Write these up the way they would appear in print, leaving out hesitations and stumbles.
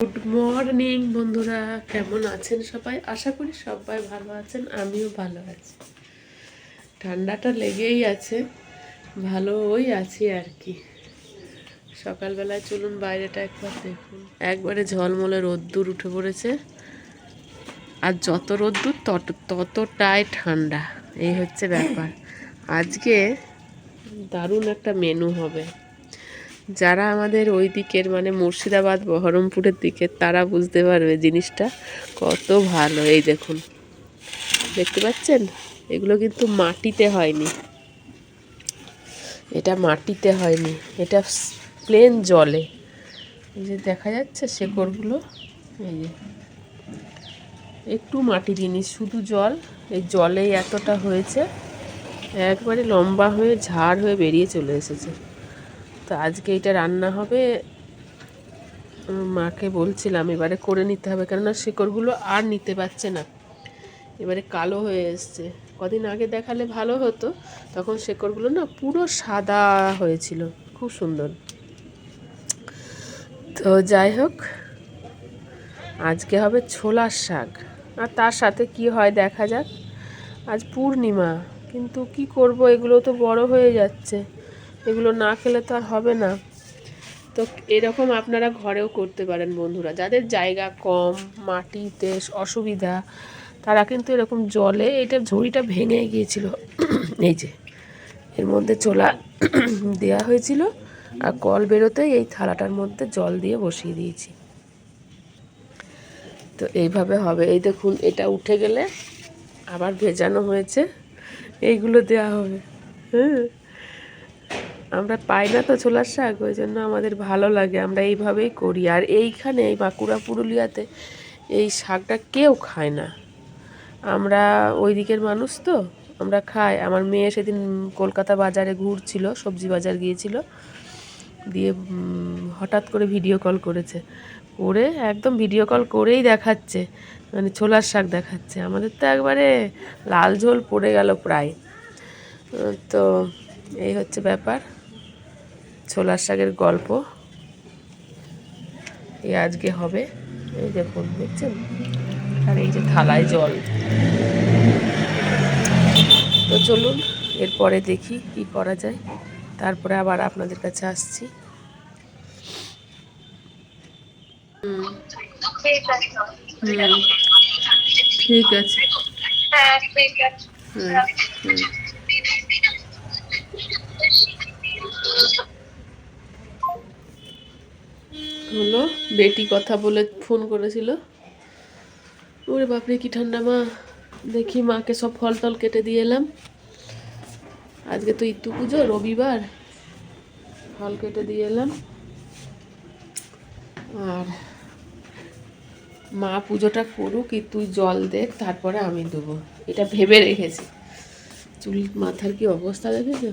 Good morning বন্ধুরা, কেমন আছেন সবাই? আশা করি সবাই ভালো আছেন, আমিও ভালো আছি। ঠান্ডাটা লেগেই আছে, ভালোই আছি আর কি। সকালবেলায় চলুন বাইরেটা একবার দেখুন, একবারে ঝলমলে রোদ্দুর উঠে পড়েছে। আর যত রোদ্দুর ততটাই ঠান্ডা, এই হচ্ছে ব্যাপার। আজকে দারুণ একটা মেনু হবে। যারা আমাদের ওই দিকের মানে মুর্শিদাবাদ বহরমপুরের দিকে, তারা বুঝতে পারবে জিনিসটা কত ভালো। এই দেখুন, দেখতে পাচ্ছেন? এগুলো কিন্তু মাটিতে হয়নি, এটা মাটিতে হয়নি, এটা প্লেন জলে। এই যে দেখা যাচ্ছে শেকড়গুলো, এই যে একটু মাটি জিনিস, শুধু জল। এই জলেই এতটা হয়েছে, একবারে লম্বা হয়ে ঝাড় হয়ে বেরিয়ে চলে এসেছে। তো আজকে এটা রান্না হবে। মাকে বলছিলাম এবারে করে নিতে হবে, কেননা শেকড়গুলো আর নিতে পারছে না, এবারে কালো হয়ে এসছে। কদিন আগে দেখালে ভালো হতো, তখন শেকড়গুলো না পুরো সাদা হয়েছিল, খুব সুন্দর। তো যাই হোক, আজকে হবে ছোলার শাক, আর তার সাথে কি হয় দেখা যাক। আজ পূর্ণিমা, কিন্তু কি করব, এগুলো তো বড় হয়ে যাচ্ছে, এগুলো না খেলে তো আর হবে না। তো এরকম আপনারা ঘরেও করতে পারেন বন্ধুরা, যাদের জায়গা কম, মাটিতে অসুবিধা, তারা কিন্তু এরকম জলে, এটা ঝুড়িটা ভেঙে গিয়েছিল, এই যে এর মধ্যে ছোলা দেওয়া হয়েছিল, আর কল বেরোতেই এই থালাটার মধ্যে জল দিয়ে বসিয়ে দিয়েছি। তো এইভাবে হবে। এই দেখুন, এটা উঠে গেলে আবার ভেজানো হয়েছে, এইগুলো দেওয়া হবে। হ্যাঁ, আমরা পাই না তো ছোলার শাক, ওই জন্য আমাদের ভালো লাগে, আমরা এইভাবেই করি। আর এইখানে এই বাঁকুড়া পুরুলিয়াতে এই শাকটা কেউ খায় না, আমরা ওই দিকের মানুষ তো আমরা খাই। আমার মেয়ে সেদিন কলকাতা বাজারে ঘুরছিল, সবজি বাজার গিয়েছিল, দিয়ে হঠাৎ করে ভিডিও কল করেছে, করে একদম ভিডিও কল করেই দেখাচ্ছে, মানে ছোলার শাক দেখাচ্ছে। আমাদের তো একবারে লাল ঝোল পড়ে গেল প্রায়। তো এই হচ্ছে ব্যাপার, ছোলার শাকের গল্প এই আজকে হবে। এই দেখুন, দেখছেন? আর এই যে থালায় জল। তো চলুন এরপরে দেখি কি করা যায়, তারপরে আবার আপনাদের কাছে আসছি। ঠিক আছে, হ্যাঁ ঠিক আছে। হলো, বেটি কথা বলে ফোন করেছিল। ওরে বাপরে কি ঠান্ডা মা! দেখি, মাকে সব ফল টল কেটে দিয়ে এলাম। আজকে তো ইতু পুজো, রবিবার, ফল কেটে দিয়ে এলাম। আর মা পুজোটা করুক, তুই জল দে, তারপরে আমি দেবো, এটা ভেবে রেখেছি। চুল মাথার কি অবস্থা দেখেছ?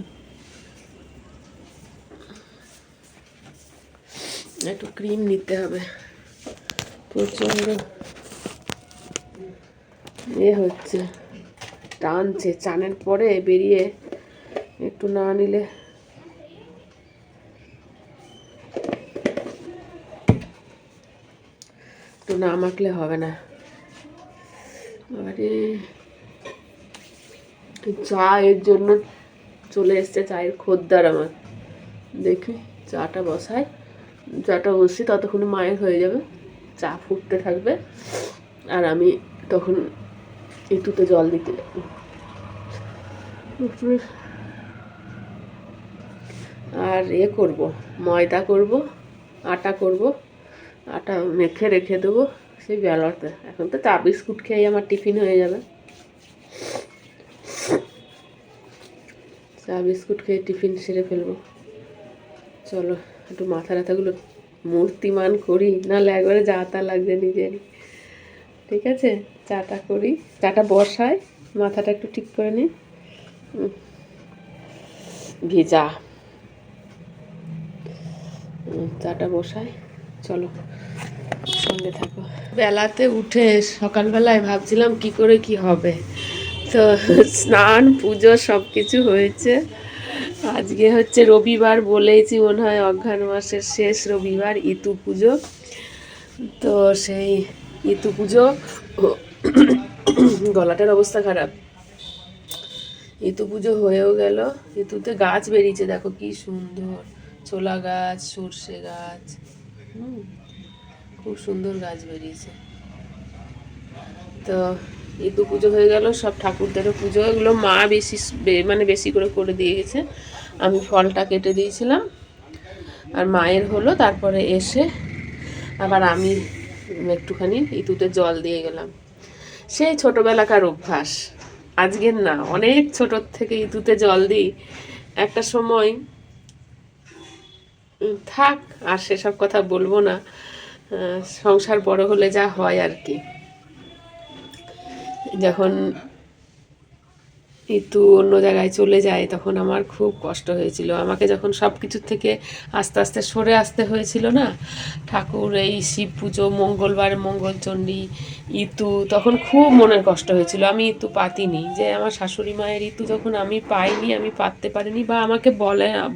একটু ক্রিম নিতে হবে, প্রচণ্ড হচ্ছে, টানছে। চানের পরে বেরিয়ে একটু না নিলে একটু না মাখলে হবে না। আরে চা এর জন্য চলে এসছে চায়ের খদ্দার আমার। দেখি চাটা বসাই, চাটা বসি, ততক্ষণ মায়ের হয়ে যাবে, চা ফুটতে থাকবে, আর আমি তখন একটুতে জল দিতে যাবো। আর করব, ময়দা করব, আটা করব, আটা মেখে রেখে দেবো সেই বেলাতে। এখন তো চা বিস্কুট খেয়ে আমার টিফিন হয়ে যাবে, চা বিস্কুট খেয়ে টিফিন সেরে ফেলবো। চলো একটু মাথা ব্যথাগুলো মূর্তিমান করি, নাহলে একবারে যা তা লাগবে নিজেরই। ঠিক আছে, চাটা করি, চাটা বসাই, মাথাটা একটু ঠিক করে নিই। ভেজা চাটা বসাই, চলো সঙ্গে থাকো। বেলাতে উঠে সকালবেলায় ভাবছিলাম কি করে কি হবে, তো স্নান পুজো সব কিছু হয়েছে। আজকে হচ্ছে রবিবার, বলেইছি মনে হয়, অঘ্রাণ মাসের শেষ রবিবার, ইতু পুজো। তো সেই ইতু পুজো, গলাটার অবস্থা খারাপ। ইতু পুজো হয়েও গেল। ইতুতে গাছ বেরিয়েছে, দেখো কি সুন্দর, ছোলা গাছ, সর্ষে গাছ, খুব সুন্দর গাছ বেরিয়েছে। তো ইতু পুজো হয়ে গেল, সব ঠাকুরদেরও পুজো, এগুলো মা মানে বেশি করে করে দিয়ে গেছে। আমি ফলটা কেটে দিয়েছিলাম আর মায়ের হলো। তারপরে এসে আবার আমি একটুখানি ইতুতে জল দিয়ে গেলাম। সেই ছোটোবেলাকার অভ্যাস, আজকের না, অনেক ছোটোর থেকে ইতুতে জল দিই। একটা সময় থাক, আর সেসব কথা বলবো না, সংসার বড় হলে যা হয় আর কি। যখন ইতু অন্য জায়গায় চলে যায় তখন আমার খুব কষ্ট হয়েছিল। আমাকে যখন সব কিছুর থেকে আস্তে আস্তে সরে আসতে হয়েছিল না, ঠাকুর, এই শিব পুজো, মঙ্গলবার মঙ্গলচণ্ডী, ইতু, তখন খুব মনের কষ্ট হয়েছিল। আমি ইতু পাতিনি, যে আমার শাশুড়ি মায়ের ইতু যখন আমি পাইনি, আমি পাততে পারিনি, বা আমাকে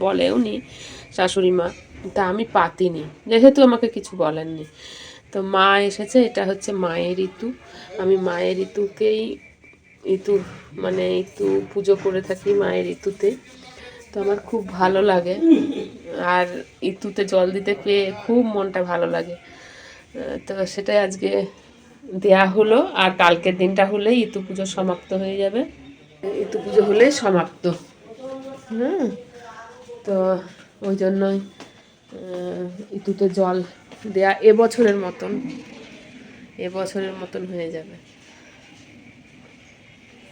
বলেও নি শাশুড়ি মা, তা আমি পাতিনি, যেহেতু আমাকে কিছু বলেননি। তো মা এসেছে, এটা হচ্ছে মায়ের ইতু। আমি মায়ের ইতুকেই মানে ইতু পুজো করে থাকি মায়ের ইতুতে। তো আমার খুব ভালো লাগে, আর ইতুতে জল দিতে পেয়ে খুব মনটা ভালো লাগে। তো সেটাই আজকে দেয়া হলো। আর কালকের দিনটা হলেই ইতু পুজো সমাপ্ত হয়ে যাবে। ইতু পুজো হলেই সমাপ্ত। হ্যাঁ, তো ওই জন্যই ইতুতে জল দেয়া এবছরের মতন হয়ে যাবে।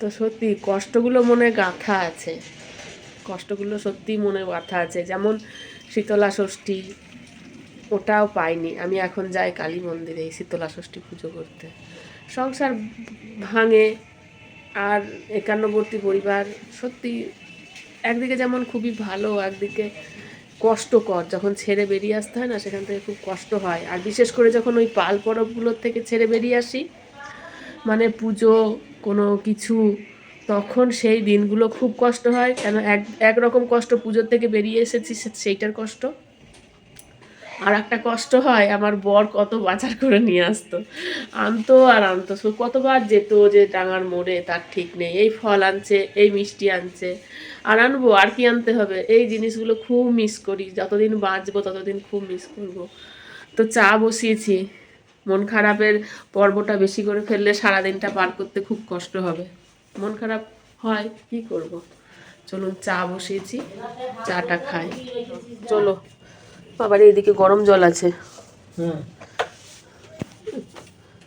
তো সত্যি কষ্টগুলো মনে গাঁথা আছে, কষ্টগুলো সত্যি মনে গাঁথা আছে। যেমন শীতলা ষষ্ঠী, ওটাও পাইনি। আমি এখন যাই কালী মন্দিরে এই শীতলা ষষ্ঠী পুজো করতে। সংসার ভাঙে, আর একান্নবর্তী পরিবার, সত্যি একদিকে যেমন খুবই ভালো, একদিকে কষ্টকর। যখন ছেড়ে বেরিয়ে আসতে হয় না, সেখান থেকে খুব কষ্ট হয়। আর বিশেষ করে যখন ওই পাল পরবগুলোর থেকে ছেড়ে বেরিয়ে আসি, মানে পুজো কোনো কিছু, তখন সেই দিনগুলো খুব কষ্ট হয়। কেন একরকম কষ্ট পুজোর থেকে বেরিয়ে এসেছি সেইটার কষ্ট, আর একটা কষ্ট হয় আমার বর কত বাজার করে নিয়ে আসতো, আনতো আর আনতো, কতবার যেত যে ডাঙার মোড়ে তার ঠিক নেই, এই ফল আনছে, এই মিষ্টি আনছে, আর আনবো, আর কি আনতে হবে। এই জিনিসগুলো খুব মিস করি, যতদিন বাঁচবো ততদিন খুব মিস করবো। তো চা বসিয়েছি, মন খারাপের পর্বটা বেশি করে ফেললে সারাদিনটা পার করতে খুব কষ্ট হবে, মন খারাপ হয়, কি করব। চলুন, চা বসিয়েছি, চাটা খাই। চলো, আবার এইদিকে গরম জল আছে,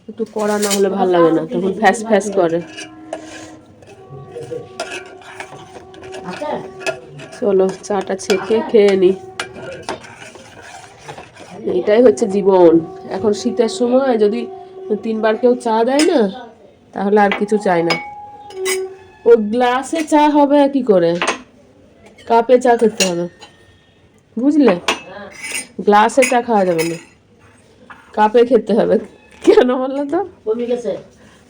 একটু কড়া না হলে ভালো লাগে না, তখন ফ্যাস ফ্যাস করে। চলো চাটা ছেঁকে খেয়ে নি। এটাই হচ্ছে জীবন। এখন শীতের সময় যদি 3 বার কেউ চা দেয় না, তাহলে আর কিছু চাই না। ও গ্লাসে চা হবে কি করে, কাপে চা খেতে হবে, বুঝলে? গ্লাসে চা খাওয়া যাবে না, কাপে খেতে হবে। কেন বললো তো?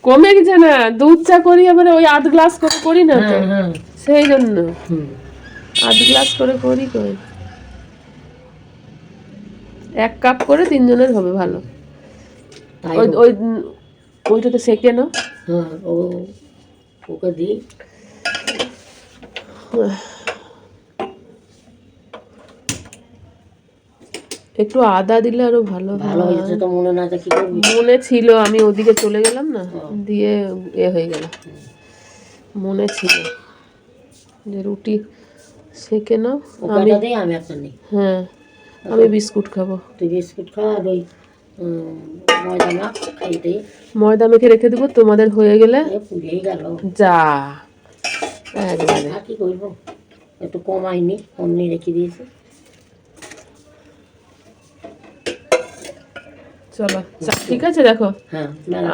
কমে গেছে না, দুধ চা করি এবারে ওই 8 গ্লাস করে করি না তো, সেই জন্য 8 গ্লাস করে করি। 1 কাপ করে 3 জনের হবে, ভালো। ওইটাতে সেকে নাও। ওকে দিই। একটু আদা দিলে আরো ভালো হয়েছে। তো মনে না, কি করবি? মনে ছিল, আমি ওদিকে চলে গেলাম না, দিয়ে হয়ে গেল। মনে ছিল যে রুটি সেকে নাও। হ্যাঁ, আমি বিস্কুট খাবো। তুই বিস্কুট খা, আর ওই ময়দা মেখে রেখে দেবো, তোমাদের হয়ে গেলে যা একবারে। কি করবো, একটু কমাইনি, অমনি রেখে দিয়েছি। চলো, ঠিক আছে। দেখো,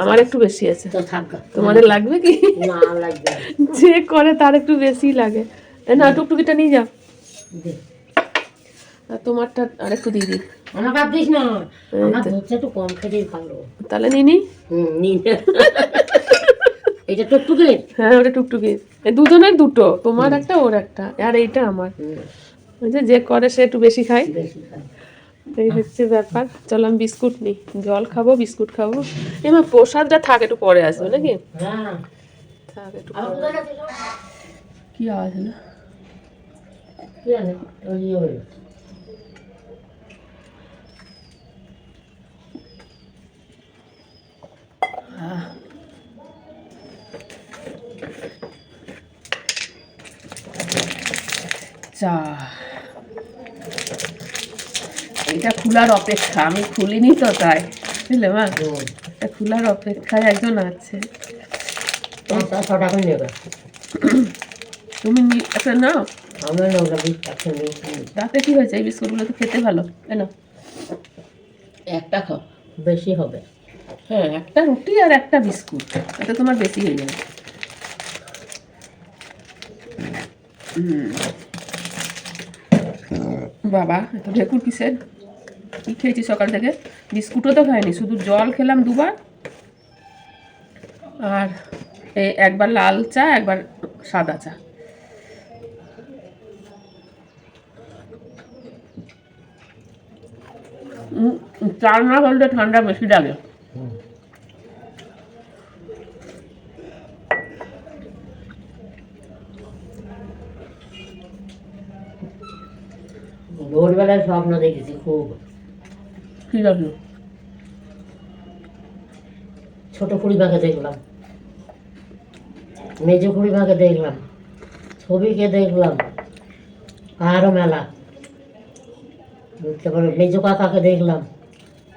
আমার একটু বেশি আছে, তোমাদের লাগবে কি? যে করে তার একটু বেশি লাগে না। টুকটুকিটা নিয়ে যাও, তোমারটা আর একটু দিয়ে দিই। তাহলে নিনি। এটা টুকটুকি, হ্যাঁ ওটা টুকটুকি। দুজনের দুটো, তোমার একটা ওর একটা, আর এইটা আমার। যে করে সে একটু বেশি খায়, এই হচ্ছে ব্যাপার। চলো আমি বিস্কুট নিই, জল খাবো, বিস্কুট খাবো। এবার প্রসাদটা থাক, একটু পরে আসবে নাকি? থাক একটু পরে। কি আওয়াজ হলো? চা, এটা খোলার অপেক্ষা, আমি খুলিনি তো তাই বুঝলে মা, এটা খোলার অপেক্ষায় একজন আছে। তুমি একটা নাও, তাতে কি হয়েছে? এই বিস্কুটগুলো তো খেতে ভালো, তাই না? একটা খাও, বেশি হবে। হ্যাঁ, একটা রুটি আর একটা বিস্কুট, তাতে তোমার বেশি হয়ে যাবে। বাবা এত ঢেকুর কিসের? কি খেয়েছি সকাল থেকে? বিস্কুটও তো খাইনি, শুধু জল খেলাম দুবার, আর একবার লাল চা, একবার সাদা চা। চার না হলে ঠান্ডা বেশি লাগে। ভোরবেলায় স্বপ্ন দেখেছি খুব। কি দেখল? ছোট খুড়িমাকে দেখলাম, মেজ খুড়িমাকে দেখলাম, ছবিকে দেখলাম, আরো মেলা। তারপরে মেজ কাকাকে দেখলাম,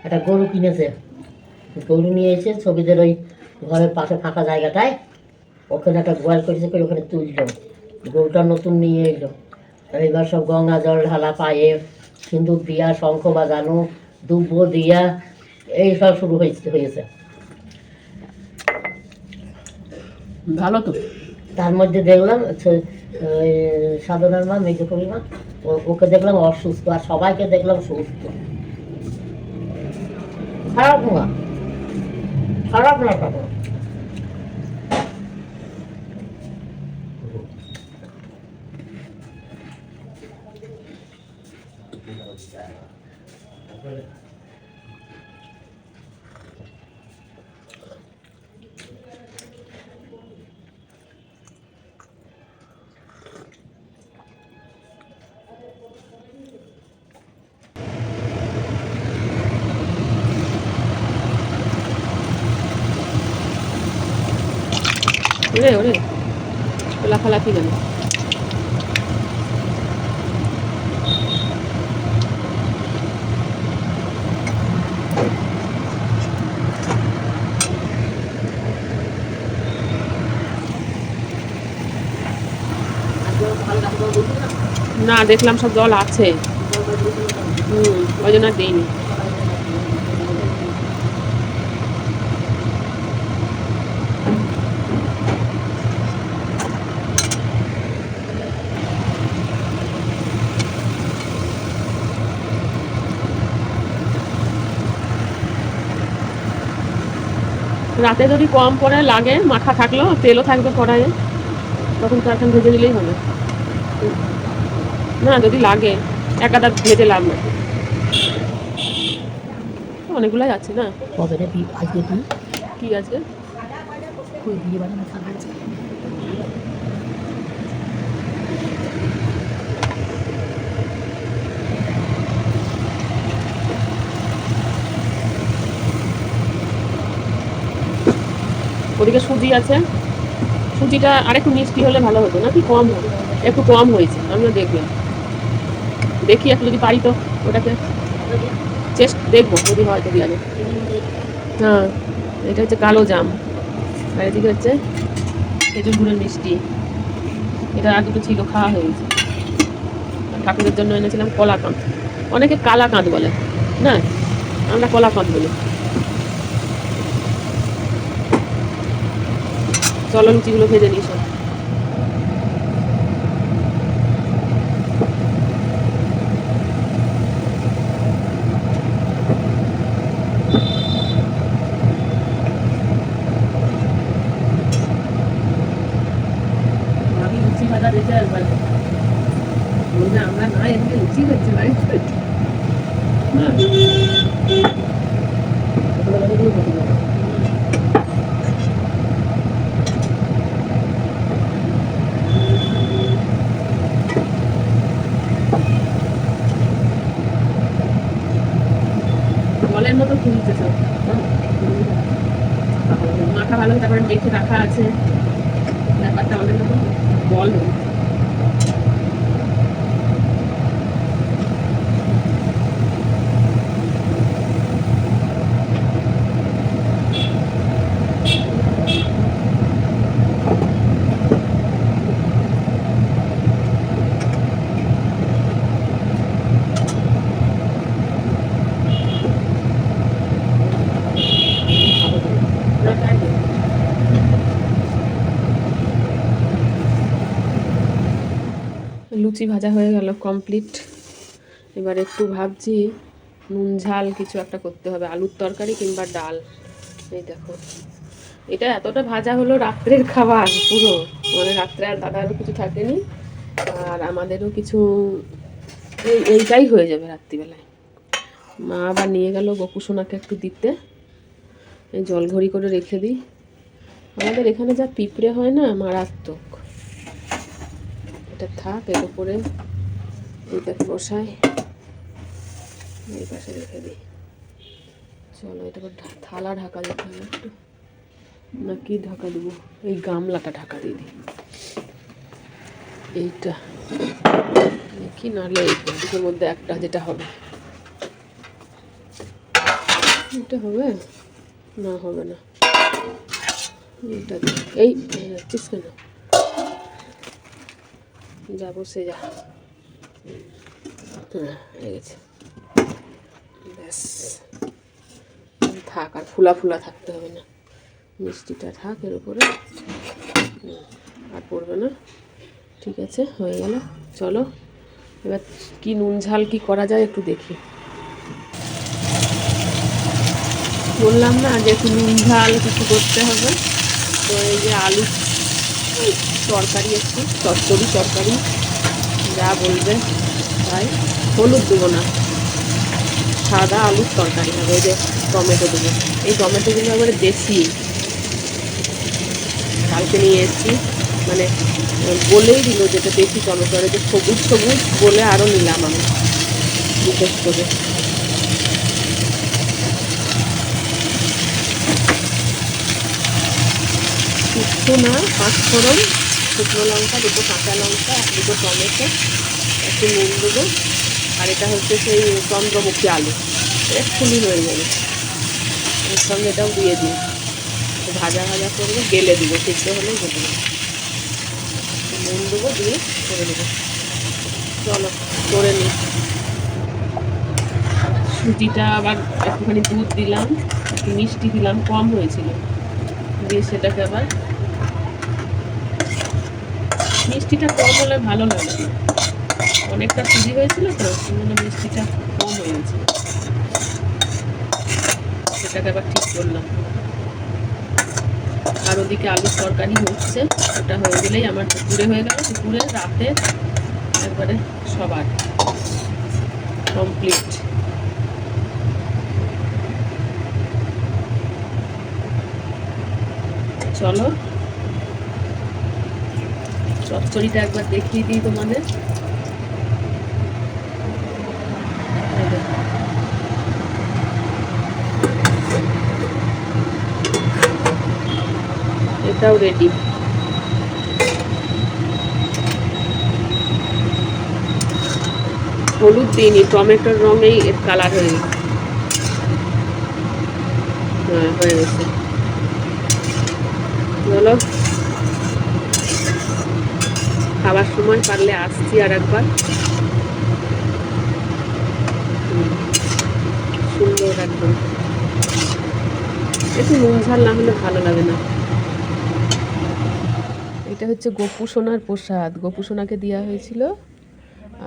একটা গরু কিনেছে, গরু নিয়ে এসে ছবিদের ওই ঘরের পাশে ফাঁকা জায়গাটায় ওখানে একটা গোয়াল করেছে, করে ওখানে তুললো, গরুটা নতুন নিয়ে এলো। এবার সব গঙ্গা জল ঢালা, পায়ে সিন্দুক দিয়া, শঙ্খ বাজানো, দুব্ব দিয়া, এই সব শুরু হয়েছে। ভালো তো। তার মধ্যে দেখলাম সাধনার মা, মেজো করিমা, ওকে দেখলাম অসুস্থ, আর সবাইকে দেখলাম সুস্থ। খারাপ না, খারাপ না তখন। ওরে ওরে লাফালাফি কেন? না, দেখলাম সব জল আছে, ওই জন্য আর দিইনি। রাতে যদি কম পরে লাগে, মাখা থাকলো, তেলও থাকবে কড়াইয়ে, তখন তো এখন ভেজে দিলেই হবে। না, যদি লাগে এক আধা ভেজে লাভ না, অনেকগুলাই আছে না। কি আছে? ওদিকে সুজি আছে, সুজিটা আরেকটু মিষ্টি হলে ভালো হতো, নাকি কম হবে? একটু কম হয়েছে, আমিও দেখলাম, দেখি একটু যদি পারি তো ওটাকে দেখবো, যদি হয় তো দেওয়া যায়। হ্যাঁ, এটা হচ্ছে কালো জাম, আর এদিকে হচ্ছে খেজুর গুড়ের মিষ্টি। এটা আর দুটো ছিল, খাওয়া হয়ে গেছে। ঠাকুরের জন্য এনেছিলাম কলাকাঁদ, অনেকে কালাকাঁদ বলে, না আমরা কলাকাঁদ বলি। চলো লুচিগুলো ভেজে নিস। লুচি ভাজা দেখে একবার আমরা না এদিকে লুচি হচ্ছে বাড়িতে, না তো ফুলছে সব। মাখা ভালো, তারপরে মেখে রাখা আছে, ব্যাপারটা অনেক রকম বল হয়ে গেছে। লুচি ভাজা হয়ে গেল কমপ্লিট। এবার একটু ভাবছি নুন ঝাল কিছু একটা করতে হবে, আলুর তরকারি কিংবা ডাল। এই দেখো, এটা এতটা ভাজা হলো রাত্রের খাবার পুরো, মানে রাত্রে আর দাদারও কিছু থাকেনি আর আমাদেরও কিছু, এইটাই হয়ে যাবে রাত্রিবেলায়। মা আবার নিয়ে গেল গোপুসোনাকে একটু দিতে, এই জল ঘড়ি করে রেখে দিই। আমাদের এখানে যা পিঁপড়ে হয় না, মারাত্মক। এটা থাক, এর উপরে এইটাকে বসাই, এই পাশে রেখে দিই। চলো, এটা থালা ঢাকা দিতে হবে একটু, না কি ঢাকা দেবো, এই গামলাটা ঢাকা দিয়ে দিই। এইটা কি, নাহলে এই দুটোর মধ্যে একটা যেটা হবে, এটা হবে না, হবে না, এইটা এই যাচ্ছিস কেন, যা বসে যা। হ্যাঁ, হয়ে গেছে, ব্যাস থাক, আর ফুলা ফুলা থাকতে হবে না, মিষ্টিটা থাক এর উপরে, আর পড়বে না। ঠিক আছে, হয়ে গেল। চলো এবার কি নুন ঝাল কি করা যায় একটু দেখি। বললাম না যে একটু নুন ঝাল কিছু করতে হবে, তো এই যে আলু তরকারি, একটু চচ্চড়ি তরকারি, যা বলবে তাই। হলুদ দেবো না, সাদা আলুর তরকারি হবে। এই যে টমেটো দেবো, এই টমেটোগুলো এবারে দেশি, কালকে নিয়ে এসেছি, মানে বলেই দিল যেটা দেশি টমেটো, আর যে সবুজ সবুজ বলে আরও নিলাম আমি বিশেষ করে। কিচ্ছু না, 5 ফোড়ন, শুকনো লঙ্কা, 2 কাঁচা লঙ্কা, 2 টমেটো, একটু নুন দেবো, আর এটা হচ্ছে সেই চন্দ্রমুখী আলু, এক্ষুনি হয়ে যাবে। এর সঙ্গে এটাও দিয়ে দিই, ভাজা ভাজা করবো, গেলে দেবো, সিদ্ধ হলেই হয়ে যাবে। নুন দেবো, দিয়ে করে দেবো। চলো করে নিই। সুজিটা আবার একটুখানি দুধ দিলাম, একটু মিষ্টি দিলাম, কম হয়েছিল, দিয়ে সেটাকে আবার, মিষ্টিটা কম হলে ভালো লাগে, অনেকটা সুজি হয়েছিল তো, মানে মিষ্টিটা কম হয়ে গেছে, সেটাকে আবার ঠিক করলাম। আর ওদিকে আলুর তরকারি হচ্ছে, ওটা হয়ে গেলেই আমার দুপুরে হয়ে গেল, দুপুরে রাতে একবারে সবার কমপ্লিট। চলো চচ্চড়িটা একবার দেখিয়ে দিই তোমাদের। এটাও রেডি। হলুদ দিইনি, টমেটোর রঙেই এর কালার হয়ে গেছে। হ্যাঁ, হয়ে গেছে। চলো, খাবার সময় পারলে আসছি আর একবার। সুন্দর একদম, একটু নুন ঝাল না হলে ভালো লাগে না। এটা হচ্ছে গোপু সোনার প্রসাদ, গোপু সোনাকে দেওয়া হয়েছিল।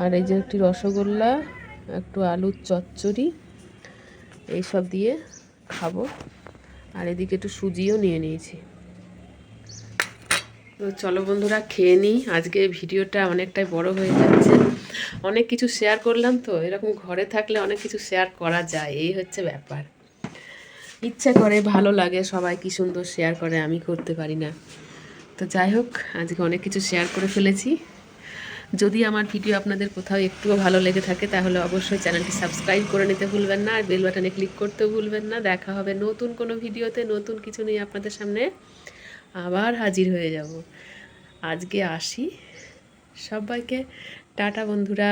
আর এই যে একটি রসগোল্লা, একটু আলুর চচ্চড়ি, এইসব দিয়ে খাবো। আর এদিকে একটু সুজিও নিয়ে নিয়েছি। তো চলো বন্ধুরা, খেয়ে নিই। আজকে ভিডিওটা অনেকটাই বড় হয়ে যাচ্ছে, অনেক কিছু শেয়ার করলাম তো, এরকম ঘরে থাকলে অনেক কিছু শেয়ার করা যায়, এই হচ্ছে ব্যাপার। ইচ্ছা করে, ভালো লাগে, সবাই কি সুন্দর শেয়ার করে, আমি করতে পারি না। তো যাই হোক, আজকে অনেক কিছু শেয়ার করে ফেলেছি। যদি আমার ভিডিও আপনাদের কোথাও একটুও ভালো লেগে থাকে তাহলে অবশ্যই চ্যানেলটি সাবস্ক্রাইব করে নিতে ভুলবেন না, আর বেল বাটনে ক্লিক করতেও ভুলবেন না। দেখা হবে নতুন কোনো ভিডিওতে, নতুন কিছু নিয়ে আপনাদের সামনে আবার হাজির হয়ে যাব। আজকে আসি, সবাইকে টাটা বন্ধুরা।